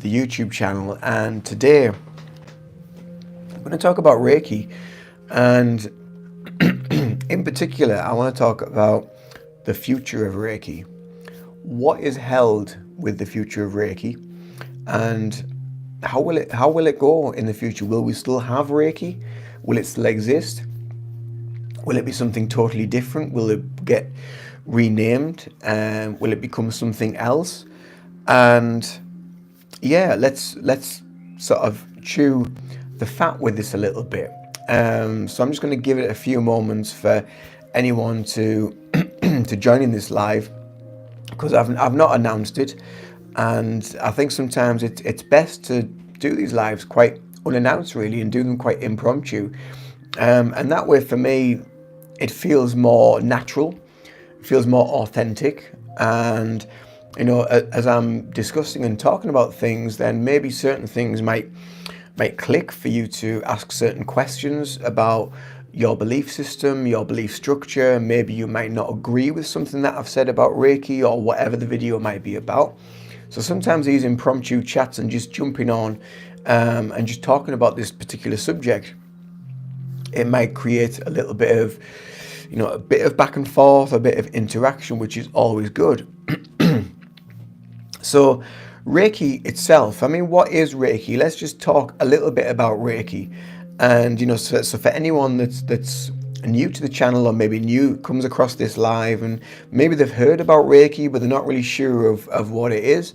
the YouTube channel, and today I'm going to talk about Reiki, and in particular I want to talk about the future of Reiki. What is held with the future of Reiki, and how will it go in the future? Will we still have Reiki? Will it still exist? Will it be something totally different? Will it get renamed? Will it become something else? And yeah, let's sort of chew the fat with this a little bit. So I'm just going to give it a few moments for anyone to to join in this live, because I've not announced it, and I think sometimes it's best to do these lives quite unannounced, really, and do them quite impromptu, and that way for me it feels more natural, it feels more authentic, and as I'm discussing and talking about things, then maybe certain things might click for you to ask certain questions about your belief system, your belief structure. Maybe you might not agree with something that I've said about Reiki or whatever the video might be about. So sometimes these impromptu chats and just jumping on and just talking about this particular subject, it might create a little bit of, a bit of back and forth, a bit of interaction, which is always good. So Reiki itself, I mean, what is Reiki? Let's just talk a little bit about Reiki. And, so for anyone that's new to the channel, or maybe comes across this live, and maybe they've heard about Reiki, but they're not really sure of what it is,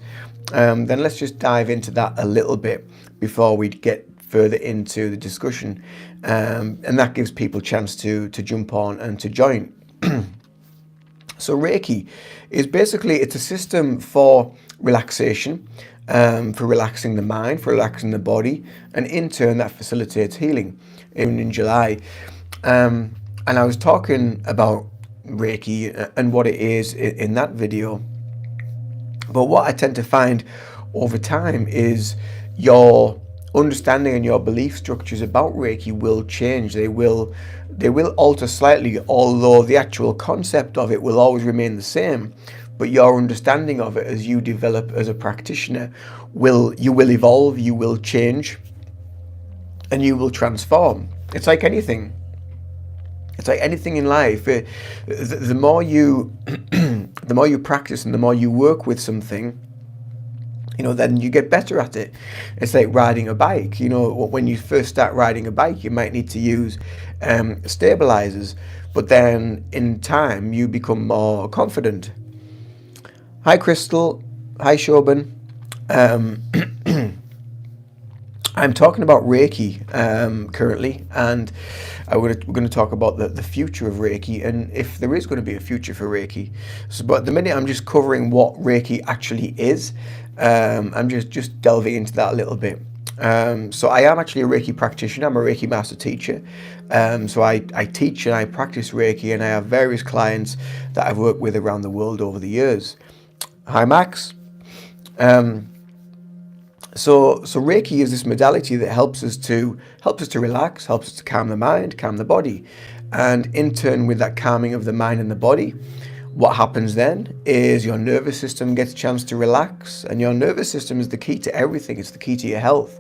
then let's just dive into that a little bit before we get further into the discussion. And that gives people a chance to jump on and to join. So Reiki is basically, it's a system for relaxation, for relaxing the mind, for relaxing the body, and in turn that facilitates healing. Even in July, and I was talking about Reiki and what it is in that video, but what I tend to find over time is your understanding and your belief structures about Reiki will change. They will alter slightly, although the actual concept of it will always remain the same. But your understanding of it as you develop as a practitioner will evolve, you will change, and you will transform. It's like anything. It's like anything in life. The more you the more you practice and the more you work with something, then you get better at it. It's like riding a bike. When you first start riding a bike, you might need to use stabilizers, but then in time you become more confident. Hi Crystal, hi Shoban. I'm talking about Reiki currently, and we're going to talk about the future of Reiki, and if there is going to be a future for Reiki. But at the minute I'm just covering what Reiki actually is. I'm just delving into that a little bit. So I am actually a Reiki practitioner. I'm a Reiki master teacher. So I teach and I practice Reiki, and I have various clients that I've worked with around the world over the years. Hi Max. So Reiki is this modality that helps us to relax, helps us to calm the mind, calm the body, and in turn, with that calming of the mind and the body, what happens then is your nervous system gets a chance to relax, and your nervous system is the key to everything. It's the key to your health.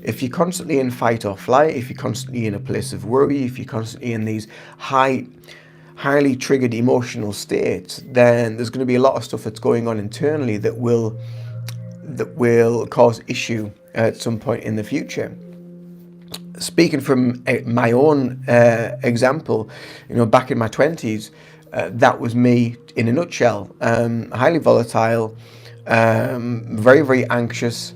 If you're constantly in fight or flight, if you're constantly in a place of worry, if you're constantly in these highly triggered emotional states, then there's going to be a lot of stuff that's going on internally that will cause issue at some point in the future. Speaking from my own example, back in my 20s, that was me in a nutshell. Highly volatile, very, very anxious,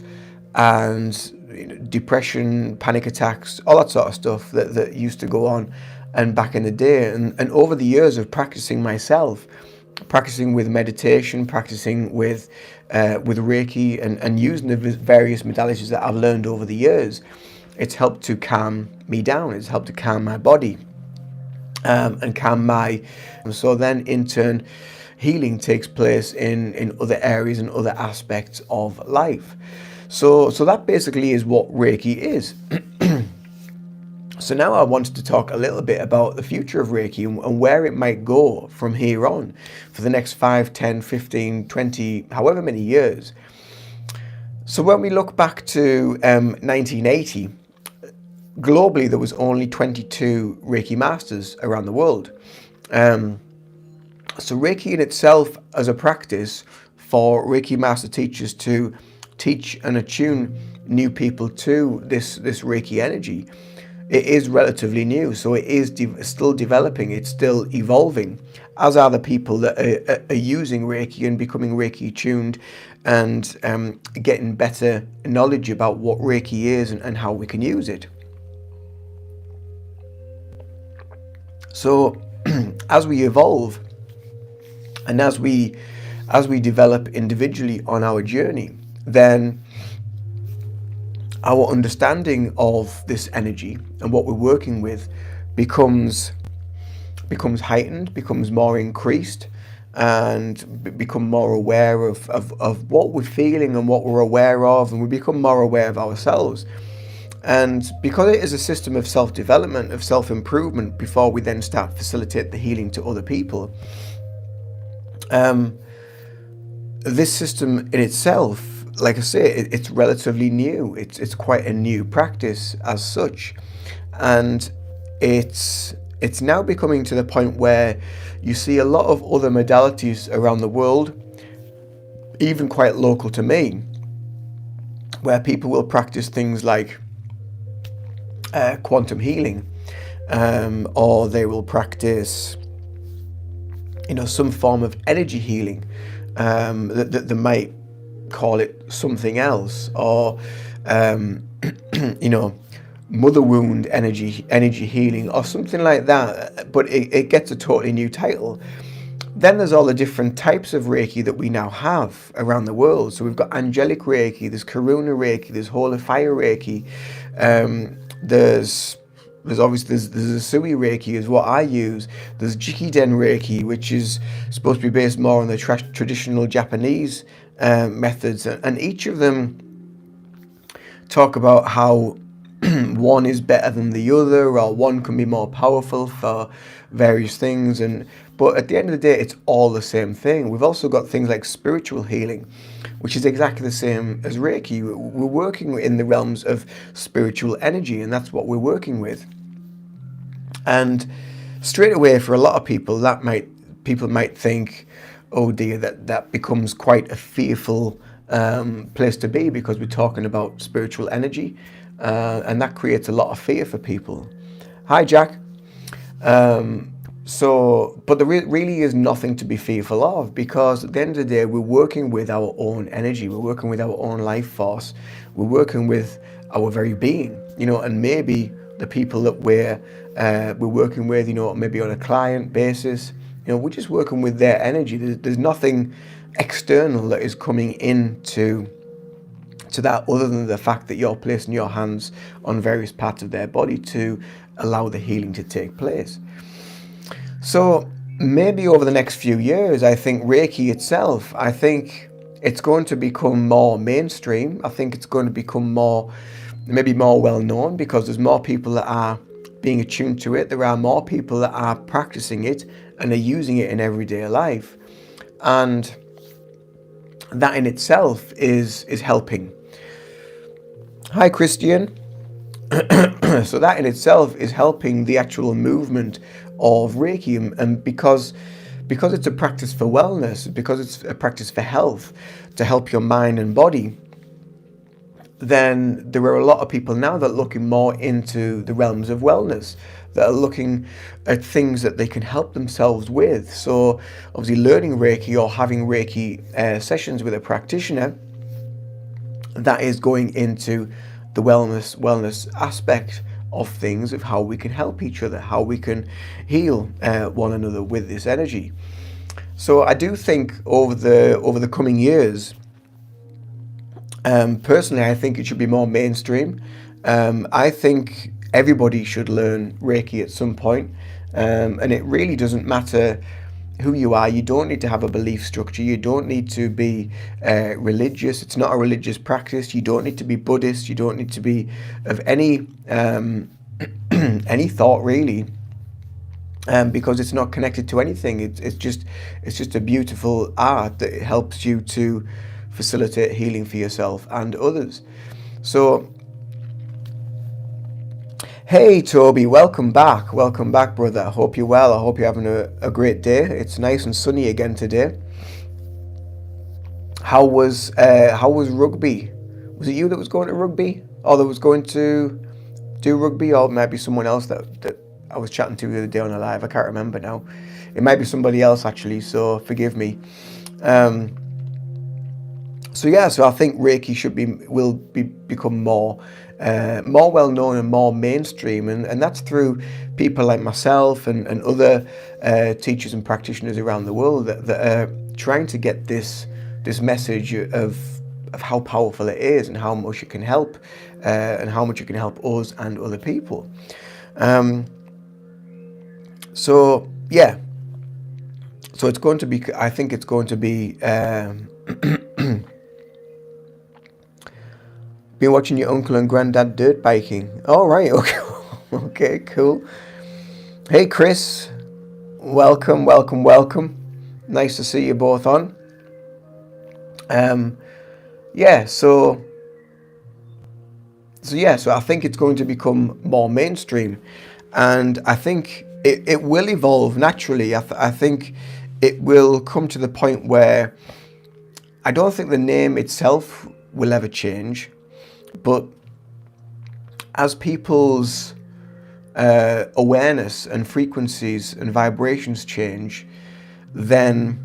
and depression, panic attacks, all that sort of stuff that used to go on. And back in the day, and over the years of practicing myself, practicing with meditation, practicing with Reiki, and using the various modalities that I've learned over the years, it's helped to calm me down. It's helped to calm my body, and calm so then in turn healing takes place in other areas and other aspects of life. So that basically is what Reiki is. So now I wanted to talk a little bit about the future of Reiki and where it might go from here on for the next 5, 10, 15, 20, however many years. So when we look back to 1980, globally there was only 22 Reiki masters around the world. Um, so Reiki in itself as a practice for Reiki master teachers to teach and attune new people to this Reiki energy, it is relatively new. So it is still developing, it's still evolving, as are the people that are using Reiki and becoming Reiki tuned and getting better knowledge about what Reiki is and how we can use it. So as we evolve and as we develop individually on our journey, then our understanding of this energy and what we're working with becomes heightened, becomes more increased, and become more aware of what we're feeling and what we're aware of, and we become more aware of ourselves. And because it is a system of self-development, of self-improvement, before we then start to facilitate the healing to other people, this system in itself, like I say, it's relatively new. It's quite a new practice as such, and it's now becoming to the point where you see a lot of other modalities around the world, even quite local to me, where people will practice things like quantum healing, or they will practice, some form of energy healing. That they might call it something else, or mother wound energy healing, or something like that. But it gets a totally new title. Then there's all the different types of Reiki that we now have around the world. So we've got angelic Reiki, there's Karuna Reiki, there's Holy Fire Reiki, there's obviously there's Asui Reiki is what I use. There's Jikiden Reiki, which is supposed to be based more on the traditional Japanese methods, and each of them talk about how one is better than the other, or one can be more powerful for various things. But at the end of the day, it's all the same thing. We've also got things like spiritual healing, which is exactly the same as Reiki. We're working in the realms of spiritual energy, and that's what we're working with. And straight away, for a lot of people, people might think, oh dear, that becomes quite a fearful place to be, because we're talking about spiritual energy, and that creates a lot of fear for people. Hi, Jack. But there really is nothing to be fearful of, because at the end of the day, we're working with our own energy, we're working with our own life force, we're working with our very being, and maybe the people that we're working with, maybe on a client basis, we're just working with their energy. There's nothing external that is coming into that, other than the fact that you're placing your hands on various parts of their body to allow the healing to take place. So maybe over the next few years, I think Reiki itself, I think it's going to become more mainstream. I think it's going to become maybe more well known, because there's more people that are being attuned to it. There are more people that are practicing it and are using it in everyday life. And that in itself is helping. Hi, Christian. So that in itself is helping the actual movement of Reiki, and because it's a practice for wellness, because it's a practice for health, to help your mind and body, then there are a lot of people now that are looking more into the realms of wellness, that are looking at things that they can help themselves with. So obviously learning Reiki or having Reiki sessions with a practitioner, that is going into the wellness aspect of things, of how we can help each other, how we can heal one another with this energy. So I do think over the coming years, personally, I think it should be more mainstream. I think everybody should learn Reiki at some point, and it really doesn't matter who you are. You don't need to have a belief structure. You don't need to be religious. It's not a religious practice. You don't need to be Buddhist. You don't need to be of any any thought really, because it's not connected to anything. It's just a beautiful art that helps you to facilitate healing for yourself and others. So, hey Toby, welcome back. Welcome back, brother. I hope you're well. I hope you're having a great day. It's nice and sunny again today. How was rugby? Was it you that was going to rugby? Or that was going to do rugby? Or maybe someone else that I was chatting to the other day on a live? I can't remember now. It might be somebody else actually, so forgive me. So I think Reiki will become more well known and more mainstream, and that's through people like myself and other teachers and practitioners around the world that are trying to get this message of how powerful it is and how much it can help and how much it can help us and other people. So it's going to be. I think it's going to be. Been watching your uncle and granddad dirt biking. All right, okay, okay, cool. Hey, Chris, welcome. Nice to see you both on. So I think it's going to become more mainstream, and I think it will evolve naturally. I think it will come to the point where I don't think the name itself will ever change. But as people's awareness and frequencies and vibrations change, then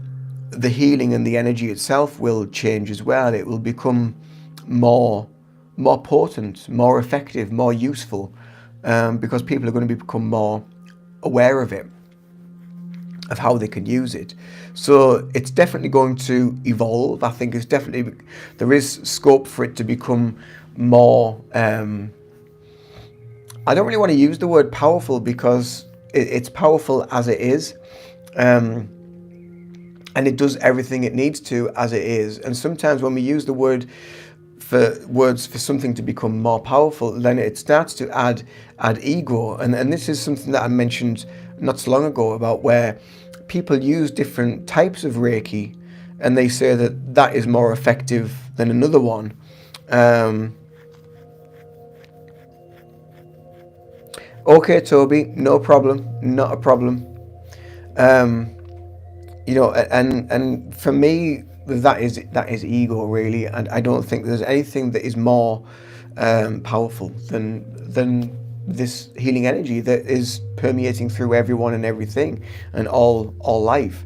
the healing and the energy itself will change as well. It will become more potent, more effective, more useful, because people are going to become more aware of it, of how they can use it. So it's definitely going to evolve. I think there is scope for it to become more, I don't really want to use the word powerful because it's powerful as it is, and it does everything it needs to as it is. And sometimes when we use the words for something to become more powerful, then it starts to add ego. And this is something that I mentioned not so long ago about where people use different types of Reiki and they say that is more effective than another one. Okay, Toby, no problem, not a problem. And for me, that is ego really, and I don't think there's anything that is more powerful than this healing energy that is permeating through everyone and everything and all life.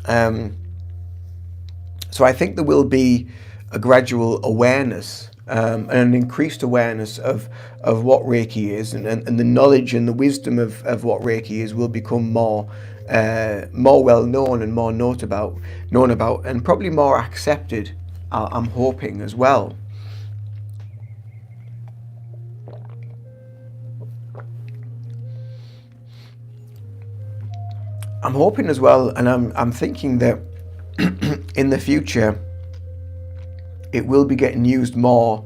So I think there will be a gradual awareness and an increased awareness of what Reiki is, and the knowledge and the wisdom of what Reiki is will become more well known and more known about, and probably more accepted. I'm hoping as well. I'm hoping as well, and I'm thinking that in the future it will be getting used more.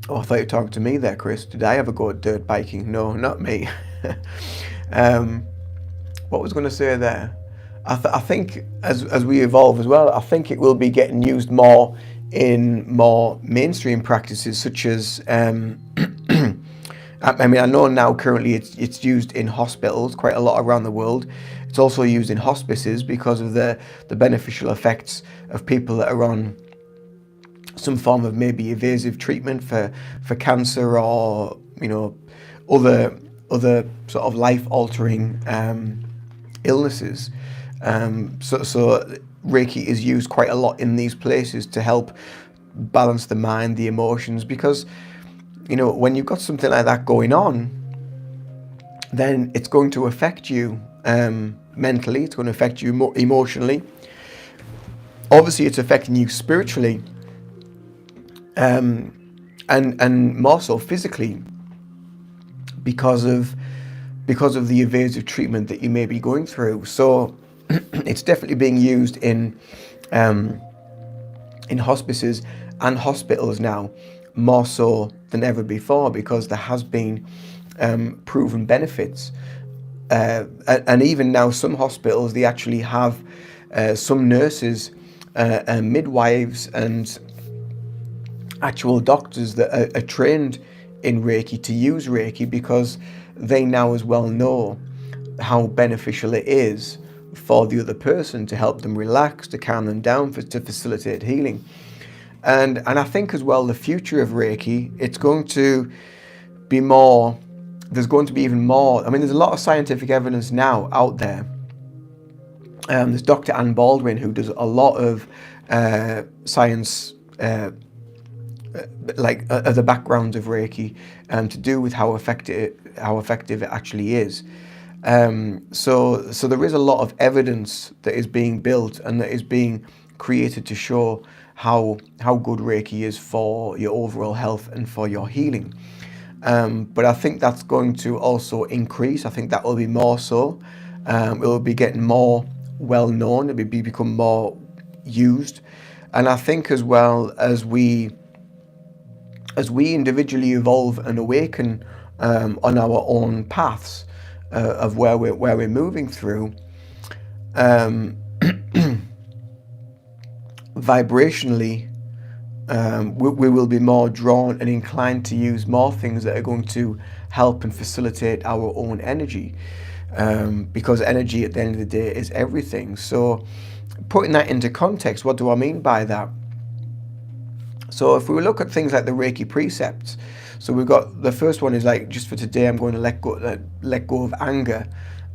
Oh, I thought you were talking to me there, Chris. Did I ever go dirt biking? No, not me. What was I going to say there? I think as we evolve as well, I think it will be getting used more in more mainstream practices, such as I know now currently it's used in hospitals quite a lot around the world. It's also used in hospices because of the beneficial effects of people that are on some form of maybe evasive treatment for cancer or other sort of life-altering illnesses. So Reiki is used quite a lot in these places to help balance the mind, the emotions, because when you've got something like that going on, then it's going to affect you mentally, it's going to affect you emotionally. Obviously, it's affecting you spiritually, and more so physically, because of the evasive treatment that you may be going through. So it's definitely being used in hospices and hospitals now, more so than ever before, because there has been proven benefits And even now, some hospitals, they actually have some nurses and midwives and actual doctors that are trained in Reiki to use Reiki, because they now as well know how beneficial it is for the other person, to help them relax, to calm them down, to facilitate healing. And I think as well, the future of Reiki, it's going to be more, there's going to be even more. I mean, there's a lot of scientific evidence now out there. There's Dr. Anne Baldwin, who does a lot of science, the background of Reiki, to do with how effective it actually is. So there is a lot of evidence that is being built and that is being created to show how good Reiki is for your overall health and for your healing. But I think that's going to also increase. I think that will be more so. It will be getting more well known. It will become more used. And I think as well, as we individually evolve and awaken on our own paths of where we're moving through, vibrationally, we will be more drawn and inclined to use more things that are going to help and facilitate our own energy, because energy at the end of the day is everything. So putting that into context, what do I mean by that? So if we look at things like the Reiki precepts, so we've got the first one is like, just for today, I'm going to let go of anger.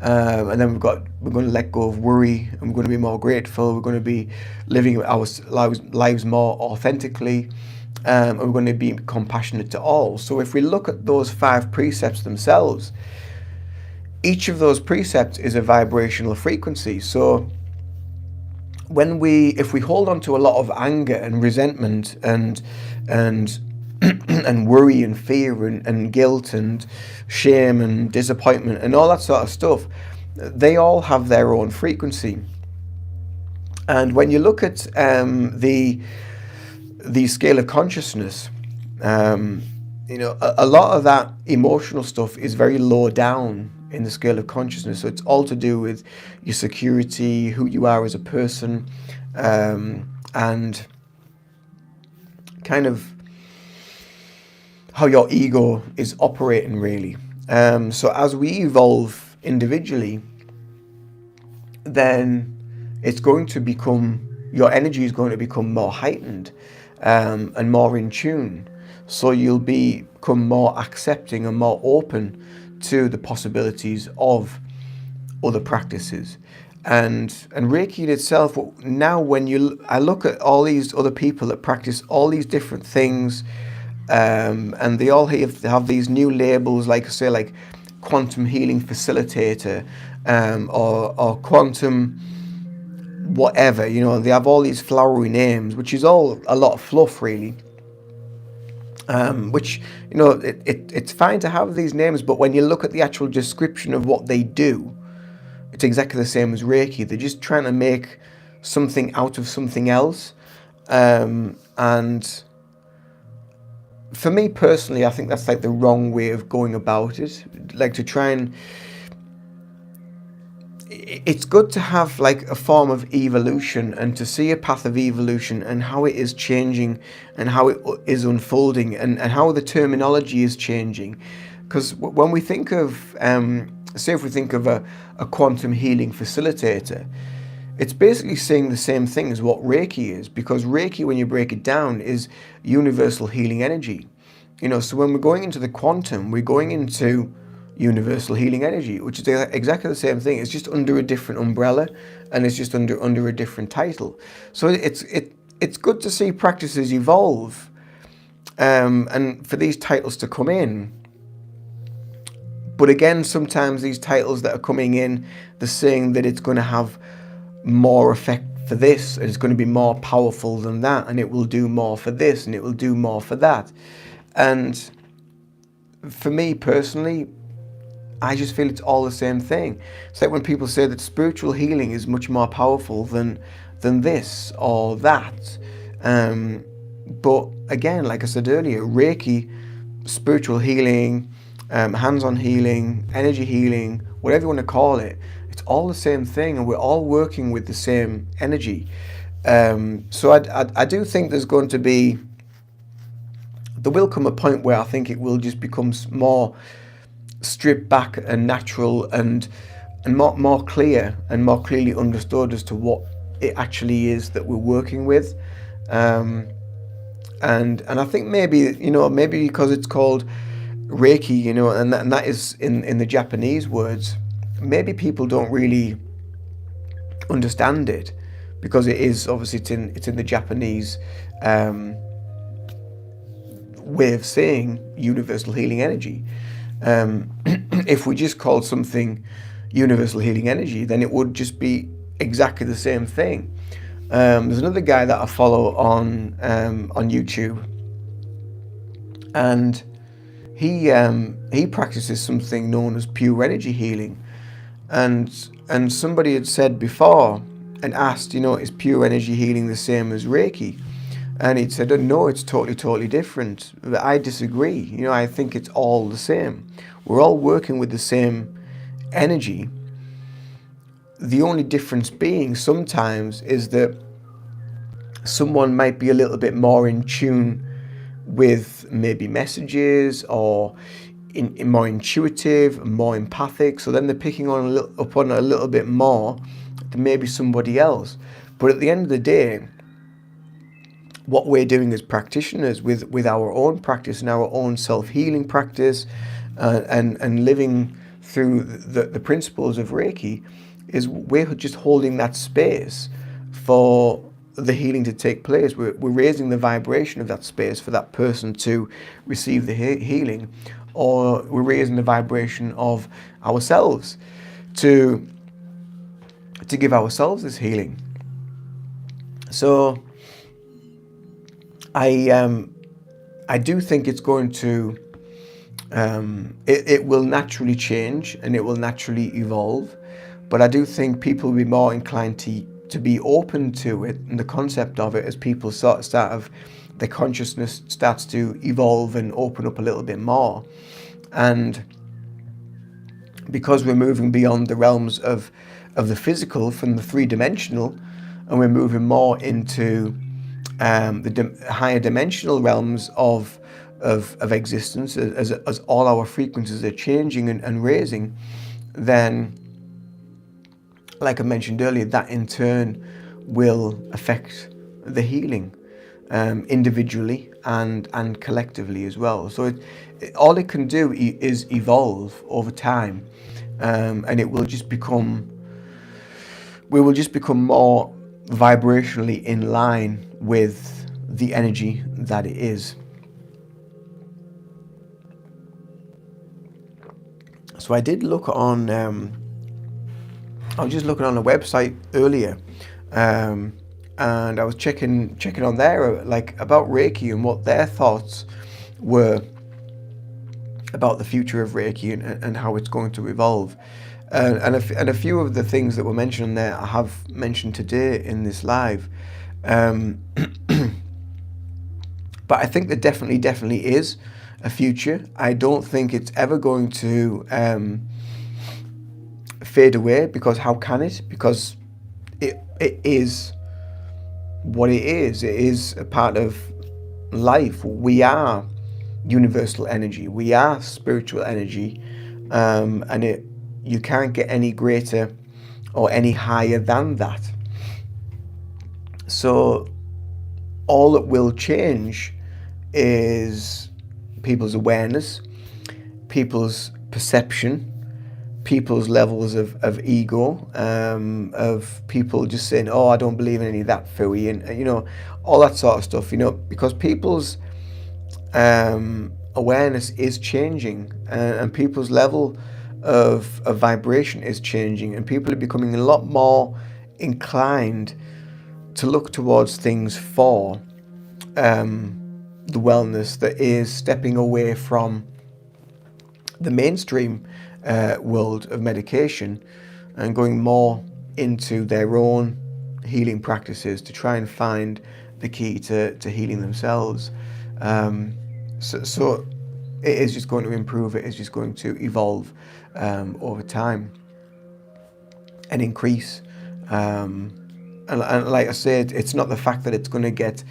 And then we're going to let go of worry, and we're going to be more grateful. We're going to be living our lives more authentically, and we're going to be compassionate to all. So if we look at those 5 precepts themselves, each of those precepts is a vibrational frequency. So if we hold on to a lot of anger and resentment and and worry and fear and guilt and shame and disappointment and all that sort of stuff, they all have their own frequency. And when you look at the scale of consciousness, a lot of that emotional stuff is very low down in the scale of consciousness. So it's all to do with your security, who you are as a person, and kind of how your ego is operating, really. So as we evolve individually, then your energy is going to become more heightened and more in tune. So you'll become more accepting and more open to the possibilities of other practices. And Reiki in itself, now I look at all these other people that practice all these different things, and they all have these new labels, like say, like quantum healing facilitator, or quantum whatever, they have all these flowery names, which is all a lot of fluff, really. Which, it's fine to have these names, but when you look at the actual description of what they do, it's exactly the same as Reiki. They're just trying to make something out of something else. And for me personally, I think that's like the wrong way of going about it. Like, to try and... It's good to have like a form of evolution, and to see a path of evolution and how it is changing and how it is unfolding, and how the terminology is changing. Because when we think of, say if we think of a quantum healing facilitator, it's basically saying the same thing as what Reiki is, because Reiki, when you break it down, is universal healing energy. So when we're going into the quantum, we're going into universal healing energy, which is exactly the same thing. It's just under a different umbrella, and it's just under a different title. So it's good to see practices evolve, and for these titles to come in. But again, sometimes these titles that are coming in, they're saying that it's going to have more effect for this, and it's going to be more powerful than that, and it will do more for this, and it will do more for that. And for me personally, I just feel it's all the same thing. It's like when people say that spiritual healing is much more powerful than this or that. But again, like I said earlier, Reiki, spiritual healing, hands-on healing, energy healing, whatever you want to call it, it's all the same thing, and we're all working with the same energy. So I do think there will come a point where I think it will just become more stripped back and natural, and more clear and more clearly understood as to what it actually is that we're working with. Um, and I think maybe, maybe because it's called Reiki, and that is in the Japanese words, maybe people don't really understand it, because it is obviously it's in the Japanese way of saying universal healing energy. If we just called something universal healing energy, then it would just be exactly the same thing. There's another guy that I follow on YouTube, and he practices something known as pure energy healing, and somebody had said before and asked, is pure energy healing the same as Reiki? And he'd said, oh, no, it's totally different. But I disagree. I think it's all the same. We're all working with the same energy. The only difference being sometimes is that someone might be a little bit more in tune with maybe messages, or more intuitive, more empathic. So then they're picking up on a little bit more than maybe somebody else. But at the end of the day, what we're doing as practitioners with our own practice and our own self-healing practice, and living through the principles of Reiki, is we're just holding that space for the healing to take place. We're raising the vibration of that space for that person to receive the healing, or we're raising the vibration of ourselves to give ourselves this healing. So I do think it's going to it will naturally change, and it will naturally evolve, but I do think people will be more inclined to be open to it and the concept of it as people their consciousness starts to evolve and open up a little bit more. And because we're moving beyond the realms of the physical, from the three-dimensional, and we're moving more into the higher dimensional realms of existence, as all our frequencies are changing and raising, then, like I mentioned earlier, that in turn will affect the healing, individually and collectively as well. So all it can do is evolve over time, and we will just become more vibrationally in line with the energy that it is. So I did look on, I was just looking on a website earlier, and I was checking on there, like, about Reiki and what their thoughts were about the future of Reiki and how it's going to evolve. And a few of the things that were mentioned there I have mentioned today in this live. But I think there definitely is a future. I don't think it's ever going to fade away, because how can it? Because it is what it is. It is a part of life. We are universal energy. We are spiritual energy, and you can't get any greater or any higher than that. So all that will change is people's awareness, people's perception, people's levels of ego, of people just saying, oh, I don't believe in any of that phooey, and all that sort of stuff, because people's awareness is changing, and people's level of vibration is changing, and people are becoming a lot more inclined to look towards things for the wellness that is stepping away from the mainstream world of medication, and going more into their own healing practices to try and find the key to healing themselves. So it is just going to improve. It is just going to evolve, over time and increase. And like I said, it's not the fact that it's going to get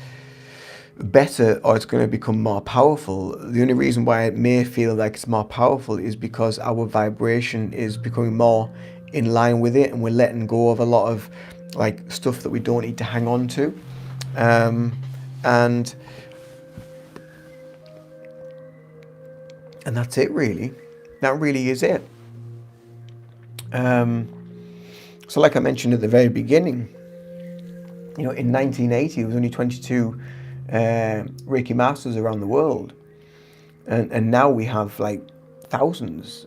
better or it's going to become more powerful. The only reason why it may feel like it's more powerful is because our vibration is becoming more in line with it, and we're letting go of a lot of like stuff that we don't need to hang on to. And that's it, really. That really is it. So like I mentioned at the very beginning, in 1980 there was only 22 Reiki masters around the world, and now we have like thousands,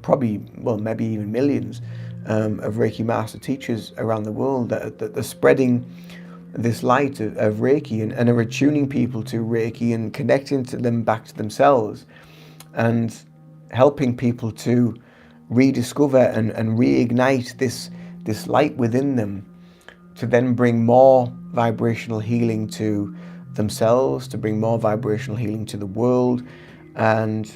probably, well, maybe even millions of Reiki master teachers around the world that are spreading this light of Reiki and are attuning people to Reiki and connecting to them back to themselves, and helping people to rediscover and reignite this light within them, to then bring more vibrational healing to themselves, to bring more vibrational healing to the world. And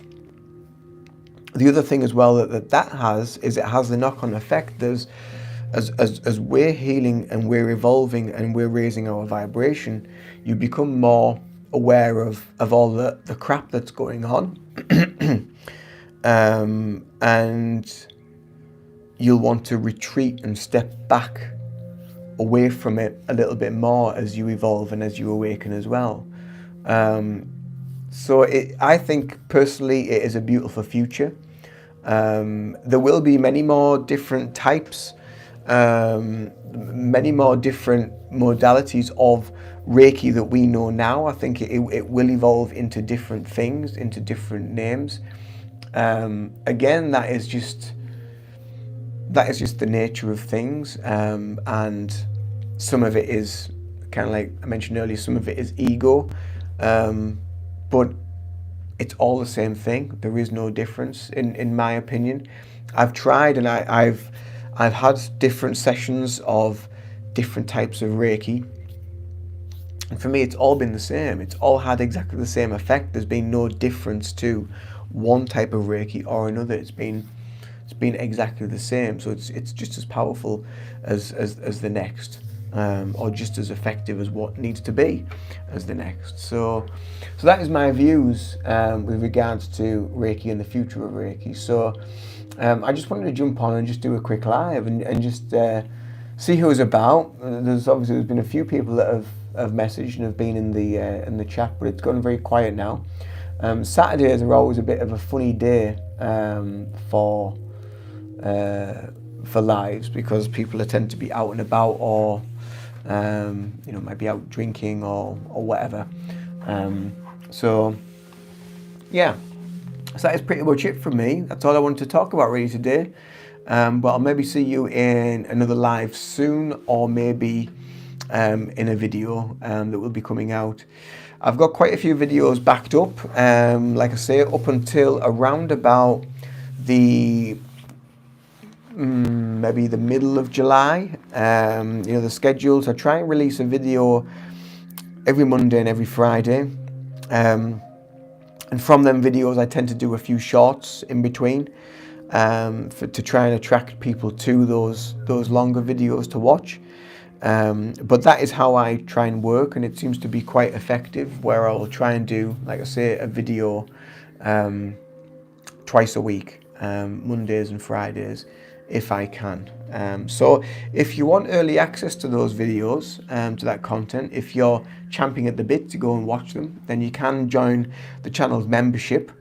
the other thing as well that has is it has the knock-on effect. As we're healing and we're evolving and we're raising our vibration, you become more aware of all the crap that's going on. And you'll want to retreat and step back away from it a little bit more as you evolve and as you awaken as well. So I think personally it is a beautiful future. There will be many more different types, many more different modalities of Reiki that we know now. I think it will evolve into different things, into different names. Again, that is just the nature of things, and some of it is kind of like I mentioned earlier, some of it is ego, but it's all the same thing. There is no difference in my opinion. I've tried and I've had different sessions of different types of Reiki, and for me it's all been the same. It's all had exactly the same effect. There's been no difference to one type of Reiki or another. It's been exactly the same. So it's just as powerful as the next, or just as effective as what needs to be as the next. So that is my views with regards to Reiki and the future of Reiki. So I just wanted to jump on and just do a quick live and just see who's about. There's been a few people that have messaged and have been in the chat, but it's gone very quiet now. Saturdays are always a bit of a funny day for lives, because people tend to be out and about, or might be out drinking or whatever. So that is pretty much it from me. That's all I wanted to talk about really today. But I'll maybe see you in another live soon, or maybe in a video that will be coming out. I've got quite a few videos backed up, like I say, up until around about maybe the middle of July. The schedules, I try and release a video every Monday and every Friday. And from them videos, I tend to do a few shorts in between, to try and attract people to those longer videos to watch. But that is how I try and work, and it seems to be quite effective, where I'll try and do, like I say, a video twice a week, Mondays and Fridays, if I can. So if you want early access to those videos, to that content, if you're champing at the bit to go and watch them, then you can join the channel's membership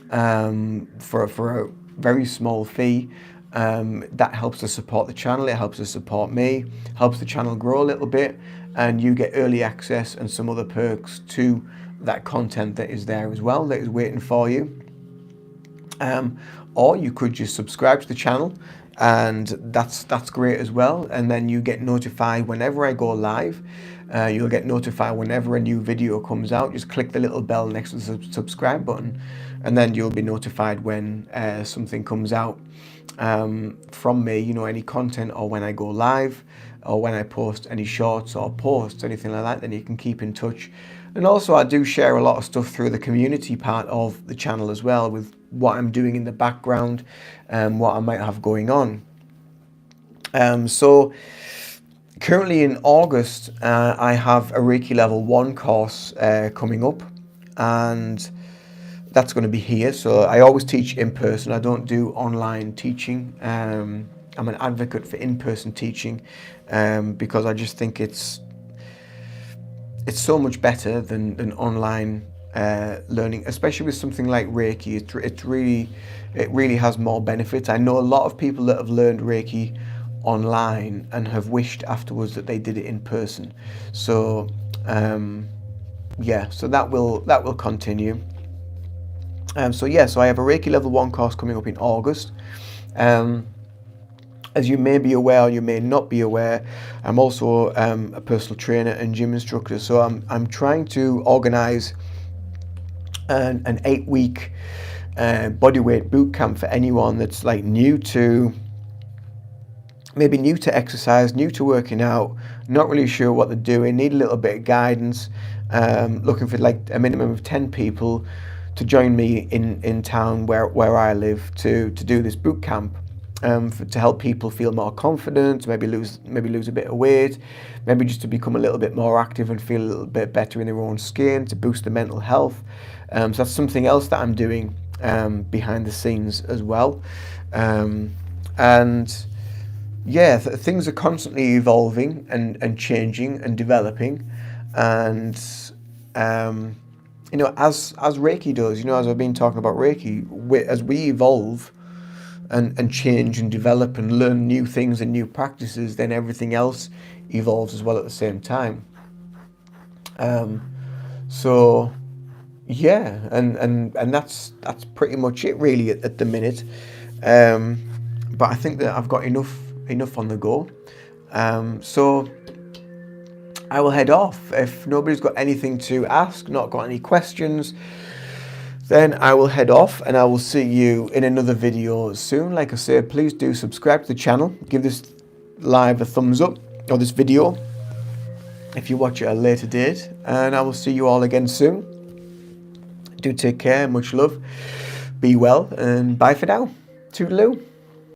for a very small fee. That helps to support the channel, it helps to support me, helps the channel grow a little bit, and you get early access and some other perks to that content that is there as well, that is waiting for you. Or you could just subscribe to the channel, and that's great as well, and then you get notified whenever I go live. You'll get notified whenever a new video comes out. Just click the little bell next to the subscribe button, and then you'll be notified when something comes out from me, any content, or when I go live, or when I post any shorts or posts, anything like that. Then you can keep in touch. And also I do share a lot of stuff through the community part of the channel as well, with what I'm doing in the background, what I might have going on. So currently in August, I have a Reiki Level 1 course coming up, and that's going to be here. So I always teach in person. I don't do online teaching. I'm an advocate for in-person teaching because I just think it's so much better than online learning, especially with something like Reiki. It really has more benefits. I know a lot of people that have learned Reiki online and have wished afterwards that they did it in person. So yeah, so that will continue. So I have a Reiki Level 1 course coming up in August. As you may be aware or you may not be aware, I'm also a personal trainer and gym instructor. So I'm trying to organise an 8-week bodyweight boot camp for anyone that's like new to exercise, new to working out, not really sure what they're doing, need a little bit of guidance, looking for like a minimum of 10 people to join me in town where I live to do this boot camp. To help people feel more confident, maybe lose a bit of weight, maybe just to become a little bit more active and feel a little bit better in their own skin, to boost their mental health. So that's something else that I'm doing behind the scenes as well. And yeah, things are constantly evolving and changing and developing, and as Reiki does, as I've been talking about Reiki, as we evolve and change and develop and learn new things and new practices, then everything else evolves as well at the same time. So yeah, and that's pretty much it really at the minute. But I think that I've got enough on the go. So I will head off. If nobody's got anything to ask, not got any questions, then I will head off and I will see you in another video soon. Like I said, please do subscribe to the channel. Give this live a thumbs up, or this video, if you watch it at a later date. And I will see you all again soon. Do take care, much love. Be well, and bye for now. Toodaloo.